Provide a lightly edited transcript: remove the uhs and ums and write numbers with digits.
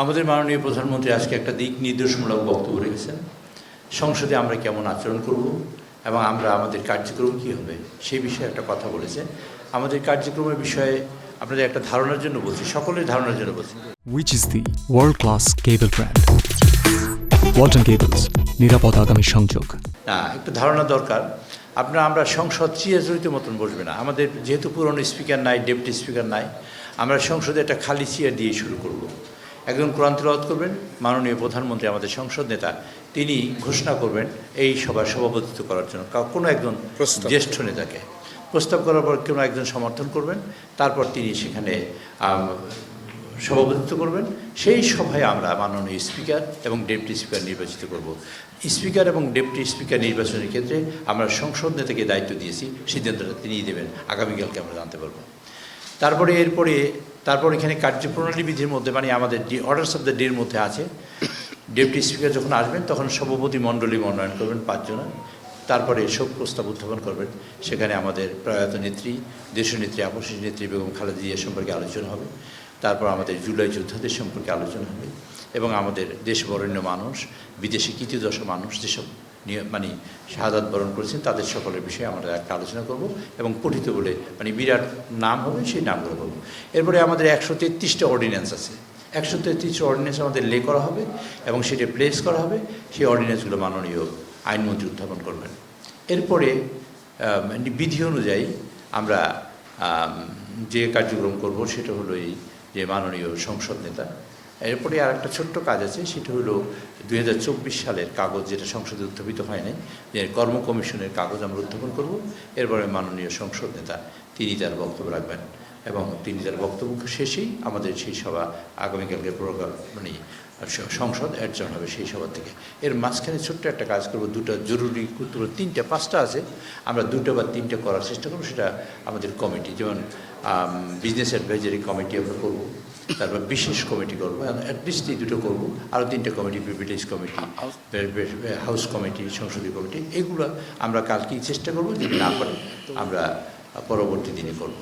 আমাদের মাননীয় প্রধানমন্ত্রী আজকে একটা দিক নির্দেশমূলক বক্তব্য রেখেছেন। সংসদে আমরা কেমন আচরণ করব এবং আমরা আমাদের কার্যক্রম কী হবে সেই বিষয়ে একটা কথা বলেছেন। আমাদের কার্যক্রমের বিষয়ে আপনাদের একটা ধারণার জন্য বলছি, সকলের ধারণার জন্য বলছি। Which is the world-class cable brand? Walton Cables, নিরাপদ আগামী সংযোগ। না, একটু ধারণা দরকার। আমরা সংসদ চিয়ারজড়িত মতন বসবে না। আমাদের যেহেতু পুরনো স্পিকার নাই, ডেপুটি স্পিকার নাই, আমরা সংসদে একটা খালি চেয়ার দিয়ে শুরু করব। একজন কোরআন তেলাওয়াত করবেন, মাননীয় প্রধানমন্ত্রী আমাদের সংসদ নেতা তিনি ঘোষণা করবেন এই সভার সভাপতিত্ব করার জন্য কোনো একজন জ্যেষ্ঠ নেতাকে প্রস্তাব করার পর কোনো একজন সমর্থন করবেন, তারপর তিনি সেখানে সভাপতিত্ব করবেন। সেই সভায় আমরা মাননীয় স্পিকার এবং ডেপুটি স্পিকার নির্বাচিত করব। স্পিকার এবং ডেপুটি স্পিকার নির্বাচনের ক্ষেত্রে আমরা সংসদ নেতাকে দায়িত্ব দিয়েছি, সিদ্ধান্তটা তিনিই দেবেন। আগামীকালকে আমরা জানতে পারব। তারপর এখানে কার্যপ্রণালী বিধির মধ্যে মানে আমাদের অর্ডারস অফ দ্য ডের মধ্যে আছে, ডেপুটি স্পিকার যখন আসবেন তখন সভাপতি মণ্ডলী মনোনয়ন করবেন 5 জনের। তারপরে শোক প্রস্তাব উত্থাপন করবেন। সেখানে আমাদের প্রয়াত নেত্রী, দেশনেত্রী, আপসী নেত্রী বেগম খালেদা জিয়া সম্পর্কে আলোচনা হবে। তারপর আমাদের জুলাই যোদ্ধাদের সম্পর্কে আলোচনা হবে এবং আমাদের দেশ বরেণ্য মানুষ, বিদেশি কৃতদশা মানুষ যেসব মানে শাহাদাত বরণ করেছেন তাদের সকলের বিষয়ে আমরা একটা আলোচনা করব এবং পঠিত বলে মানে বিরাট নাম হবে, সেই নামগুলো বলব। এরপরে আমাদের 133টা অর্ডিন্যান্স আছে। 133টা অর্ডিন্যান্স আমাদের লে করা হবে এবং সেটা প্লেস করা হবে। সেই অর্ডিন্যান্সগুলো মাননীয় আইনমন্ত্রী উত্থাপন করবেন। এরপরে বিধি অনুযায়ী আমরা যে কার্যক্রম করব সেটা হলো এই যে মাননীয় সংসদ নেতা। এরপরে আর একটা ছোট্ট কাজ আছে, সেটা হলো 2024 সালের কাগজ, যেটা সংসদে উত্থাপিত হয় নাই, যে কর্ম কমিশনের কাগজ আমরা উত্থাপন করব। এরপরে মাননীয় সংসদ নেতা তিনি তার বক্তব্য রাখবেন এবং তিনি তার বক্তব্য শেষেই আমাদের সেই সভা আগামীকালকে প্রোগ্রাম মানে সংসদ অ্যাডজন হবে সেই সভা থেকে। এর মাঝখানে ছোট্ট একটা কাজ করব, 2টা জরুরি গুরুত্বপূর্ণ 5টা আছে, আমরা 2টা বা 3টে করার চেষ্টা করব। সেটা আমাদের কমিটি, যেমন বিজনেস অ্যাডভাইজারি কমিটি আমরা করব, তারপর বিশেষ কমিটি করবো, অ্যাটলিস্ট এই 2টো করবো। আরও 3টে committee, privilege committee, house committee, সংসদীয় কমিটি, এগুলো আমরা কালকেই চেষ্টা করব। যদি না পারি আমরা পরবর্তী দিনে করব।